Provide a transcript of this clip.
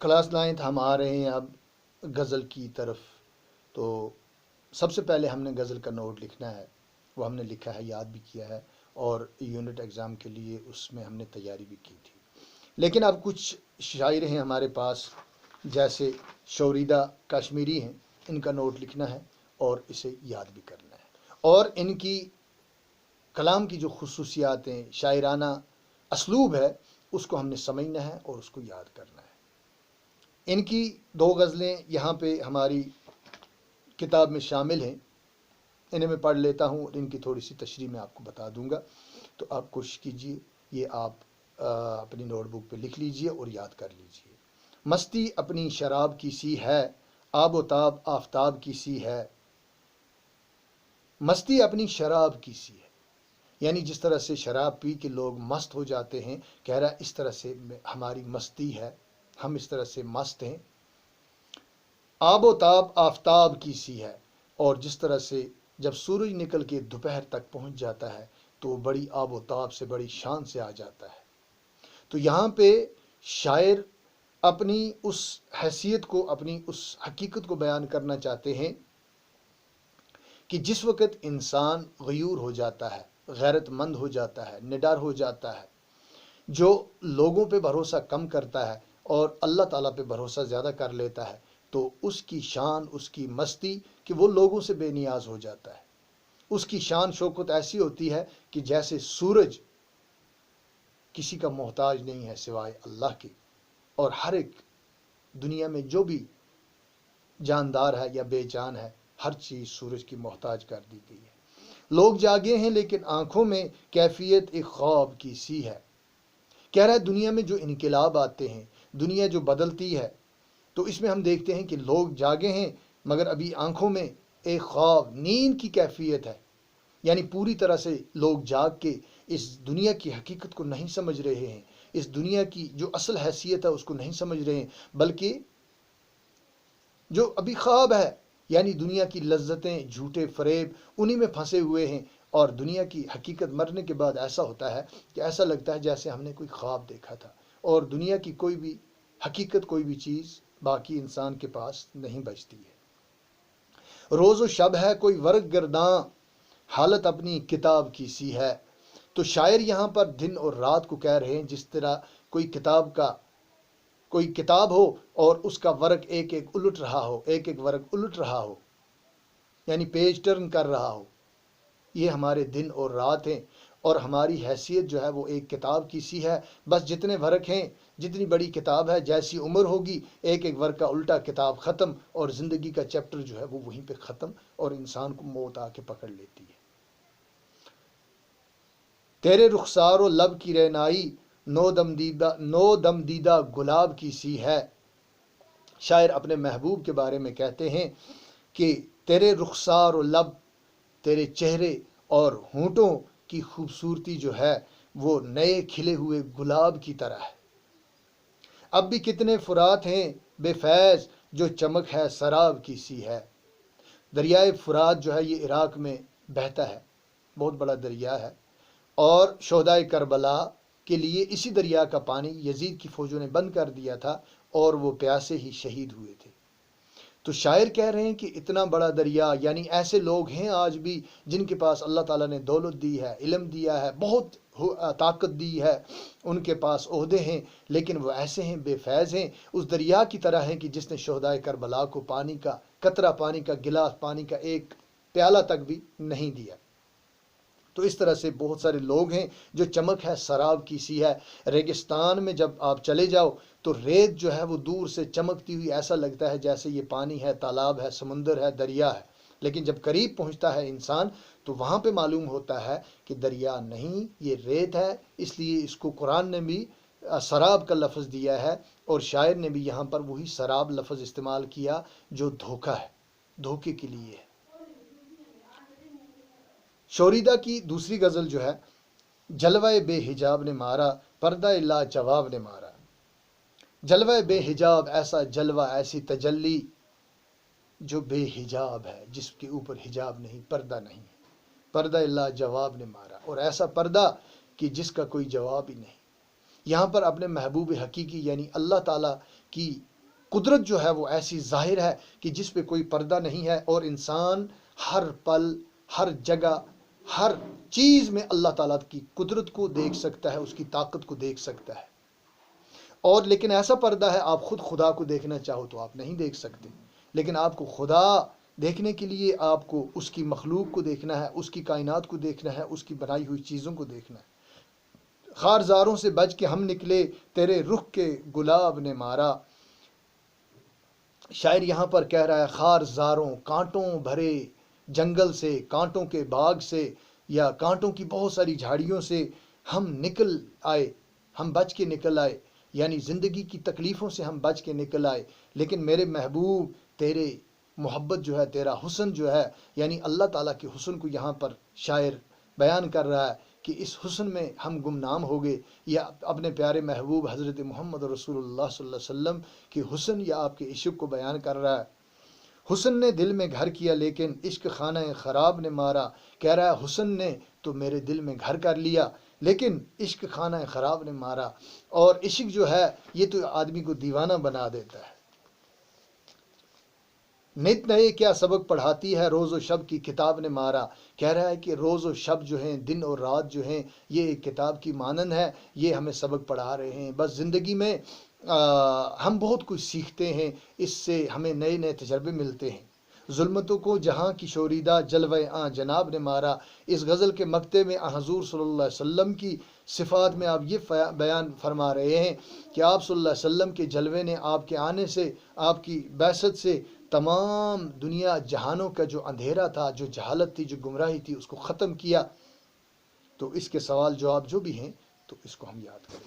Class 9 ہم آ رہے ہیں اب غزل کی طرف۔ تو سب سے پہلے ہم نے غزل کا نوٹ لکھنا ہے، وہ ہم نے لکھا ہے، یاد بھی کیا ہے، اور یونٹ ایگزام کے لیے اس میں ہم نے تیاری بھی کی تھی۔ لیکن اب کچھ شاعر ہیں ہمارے پاس، جیسے شوریدہ کشمیری ہیں، ان کا نوٹ لکھنا ہے اور اسے یاد بھی کرنا ہے، اور ان کی کلام کی جو خصوصیات ہیں، شاعرانہ اسلوب ہے، اس کو ہم نے سمجھنا ہے اور اس کو یاد کرنا ہے۔ ان کی 2 غزلیں یہاں پہ ہماری کتاب میں شامل ہیں، انہیں میں پڑھ لیتا ہوں اور ان کی تھوڑی سی تشریح میں آپ کو بتا دوں گا۔ تو آپ کوشش کیجئے، یہ آپ اپنی نوٹ بک پہ لکھ لیجئے اور یاد کر لیجئے۔ مستی اپنی شراب کی سی ہے، آب و تاب آفتاب کی سی ہے۔ مستی اپنی شراب کی سی ہے، یعنی جس طرح سے شراب پی کے لوگ مست ہو جاتے ہیں، کہہ رہا ہے اس طرح سے ہماری مستی ہے، ہم اس طرح سے مست ہیں۔ آب و تاب آفتاب کی سی ہے، اور جس طرح سے جب سورج نکل کے دوپہر تک پہنچ جاتا ہے تو بڑی آب و تاب سے، بڑی شان سے آ جاتا ہے۔ تو یہاں پہ شاعر اپنی اس حیثیت کو، اپنی اس حقیقت کو بیان کرنا چاہتے ہیں کہ جس وقت انسان غیور ہو جاتا ہے، غیرت مند ہو جاتا ہے، نڈر ہو جاتا ہے، جو لوگوں پہ بھروسہ کم کرتا ہے اور اللہ تعالیٰ پہ بھروسہ زیادہ کر لیتا ہے، تو اس کی شان، اس کی مستی کہ وہ لوگوں سے بے نیاز ہو جاتا ہے۔ اس کی شان شوکت ایسی ہوتی ہے کہ جیسے سورج کسی کا محتاج نہیں ہے سوائے اللہ کے، اور ہر ایک دنیا میں جو بھی جاندار ہے یا بے جان ہے، ہر چیز سورج کی محتاج کر دی گئی ہے۔ لوگ جاگے ہیں لیکن آنکھوں میں کیفیت ایک خواب کی سی ہے۔ کہہ رہا ہے دنیا میں جو انقلاب آتے ہیں، دنیا جو بدلتی ہے، تو اس میں ہم دیکھتے ہیں کہ لوگ جاگے ہیں مگر ابھی آنکھوں میں ایک خواب، نیند کی کیفیت ہے، یعنی پوری طرح سے لوگ جاگ کے اس دنیا کی حقیقت کو نہیں سمجھ رہے ہیں، اس دنیا کی جو اصل حیثیت ہے اس کو نہیں سمجھ رہے ہیں، بلکہ جو ابھی خواب ہے، یعنی دنیا کی لذتیں، جھوٹے فریب، انہی میں پھنسے ہوئے ہیں۔ اور دنیا کی حقیقت مرنے کے بعد ایسا ہوتا ہے کہ ایسا لگتا ہے جیسے ہم نے کوئی خواب دیکھا تھا، اور دنیا کی کوئی بھی حقیقت، کوئی بھی چیز باقی انسان کے پاس نہیں بچتی ہے۔ روز و شب ہے کوئی ورق گرداں، حالت اپنی کتاب کی سی ہے۔ تو شاعر یہاں پر دن اور رات کو کہہ رہے ہیں، جس طرح کوئی کتاب ہو اور اس کا ورق ایک ایک الٹ رہا ہو، ایک ایک ورق الٹ رہا ہو، یعنی پیج ٹرن کر رہا ہو۔ یہ ہمارے دن اور رات ہیں، اور ہماری حیثیت جو ہے وہ ایک کتاب کی سی ہے۔ بس جتنے ورق ہیں، جتنی بڑی کتاب ہے، جیسی عمر ہوگی، ایک ایک ورق کا الٹا کتاب ختم، اور زندگی کا چیپٹر جو ہے وہ وہیں پہ ختم، اور انسان کو موت آ کے پکڑ لیتی ہے۔ تیرے رخسار و لب کی رعنائی، نو دم دیدہ گلاب کی سی ہے۔ شاعر اپنے محبوب کے بارے میں کہتے ہیں کہ تیرے رخسار و لب، تیرے چہرے اور ہونٹوں کی خوبصورتی جو ہے وہ نئے کھلے ہوئے گلاب کی طرح ہے۔ اب بھی کتنے فرات ہیں بے فیض، جو چمک ہے سراب کی سی ہے۔ دریائے فرات جو ہے یہ عراق میں بہتا ہے، بہت بڑا دریا ہے، اور شہدائے کربلا کے لیے اسی دریا کا پانی یزید کی فوجوں نے بند کر دیا تھا، اور وہ پیاسے ہی شہید ہوئے تھے۔ تو شاعر کہہ رہے ہیں کہ اتنا بڑا دریا، یعنی ایسے لوگ ہیں آج بھی جن کے پاس اللہ تعالیٰ نے دولت دی ہے، علم دیا ہے، بہت طاقت دی ہے، ان کے پاس عہدے ہیں، لیکن وہ ایسے ہیں، بے فیض ہیں، اس دریا کی طرح ہیں کہ جس نے شہدائے کربلا کو پانی کا قطرہ، پانی کا گلاس، پانی کا ایک پیالہ تک بھی نہیں دیا۔ تو اس طرح سے بہت سارے لوگ ہیں جو چمک ہے سراب کی سی ہے۔ ریگستان میں جب آپ چلے جاؤ تو ریت جو ہے وہ دور سے چمکتی ہوئی ایسا لگتا ہے جیسے یہ پانی ہے، تالاب ہے، سمندر ہے، دریا ہے، لیکن جب قریب پہنچتا ہے انسان تو وہاں پہ معلوم ہوتا ہے کہ دریا نہیں، یہ ریت ہے۔ اس لیے اس کو قرآن نے بھی سراب کا لفظ دیا ہے، اور شاعر نے بھی یہاں پر وہی سراب لفظ استعمال کیا جو دھوکہ ہے، دھوکے کے لیے ہے۔ شوریدہ کی دوسری غزل جو ہے، جلوہ بے حجاب نے مارا، پردہ لا جواب نے مارا۔ جلوہ بے حجاب، ایسا جلوہ، ایسی تجلی جو بے حجاب ہے، جس کے اوپر حجاب نہیں، پردہ نہیں ہے، پردہ لا جواب نے مارا، اور ایسا پردہ کہ جس کا کوئی جواب ہی نہیں۔ یہاں پر اپنے محبوب حقیقی یعنی اللہ تعالیٰ کی قدرت جو ہے وہ ایسی ظاہر ہے کہ جس پہ کوئی پردہ نہیں ہے، اور انسان ہر پل، ہر جگہ، ہر چیز میں اللہ تعالیٰ کی قدرت کو دیکھ سکتا ہے، اس کی طاقت کو دیکھ سکتا ہے۔ اور لیکن ایسا پردہ ہے، آپ خود خدا کو دیکھنا چاہو تو آپ نہیں دیکھ سکتے، لیکن آپ کو خدا دیکھنے کے لیے آپ کو اس کی مخلوق کو دیکھنا ہے، اس کی کائنات کو دیکھنا ہے، اس کی بنائی ہوئی چیزوں کو دیکھنا ہے۔ خارزاروں سے بچ کے ہم نکلے، تیرے رخ کے گلاب نے مارا۔ شاعر یہاں پر کہہ رہا ہے خارزاروں، کانٹوں بھرے جنگل سے، کانٹوں کے باغ سے، یا کانٹوں کی بہت ساری جھاڑیوں سے ہم نکل آئے، ہم بچ کے نکل آئے، یعنی زندگی کی تکلیفوں سے ہم بچ کے نکل آئے۔ لیکن میرے محبوب، تیرے محبت جو ہے، تیرا حسن جو ہے، یعنی اللہ تعالیٰ کے حسن کو یہاں پر شاعر بیان کر رہا ہے کہ اس حسن میں ہم گمنام ہو گئے، یا اپنے پیارے محبوب حضرت محمد رسول اللہ صلی اللہ علیہ وسلم کی حسن یا آپ کے عشق کو بیان کر رہا ہے۔ حسن نے دل میں گھر کیا لیکن عشق خانہ خراب نے مارا۔ کہہ رہا ہے حسن نے تو میرے دل میں گھر کر لیا، لیکن عشق خانہ خراب نے مارا۔ اور عشق جو ہے یہ تو آدمی کو دیوانہ بنا دیتا ہے۔ نت نئے کیا سبق پڑھاتی ہے، روز و شب کی کتاب نے مارا۔ کہہ رہا ہے کہ روز و شب جو ہیں، دن اور رات جو ہیں، یہ ایک کتاب کی مانند ہے، یہ ہمیں سبق پڑھا رہے ہیں۔ بس زندگی میں ہم بہت کچھ سیکھتے ہیں، اس سے ہمیں نئے نئے تجربے ملتے ہیں۔ ظلمتوں کو جہاں کی شوریدہ جلوہ جناب نے مارا۔ اس غزل کے مقطع میں حضور صلی اللہ علیہ وسلم کی صفات میں آپ یہ بیان فرما رہے ہیں کہ آپ صلی اللہ علیہ وسلم کے جلوے نے آپ کے آنے سے، آپ کی بعثت سے تمام دنیا جہانوں کا جو اندھیرا تھا، جو جہالت تھی، جو گمراہی تھی، اس کو ختم کیا۔ تو اس کے سوال جواب جو بھی ہیں تو اس کو ہم یاد کریں۔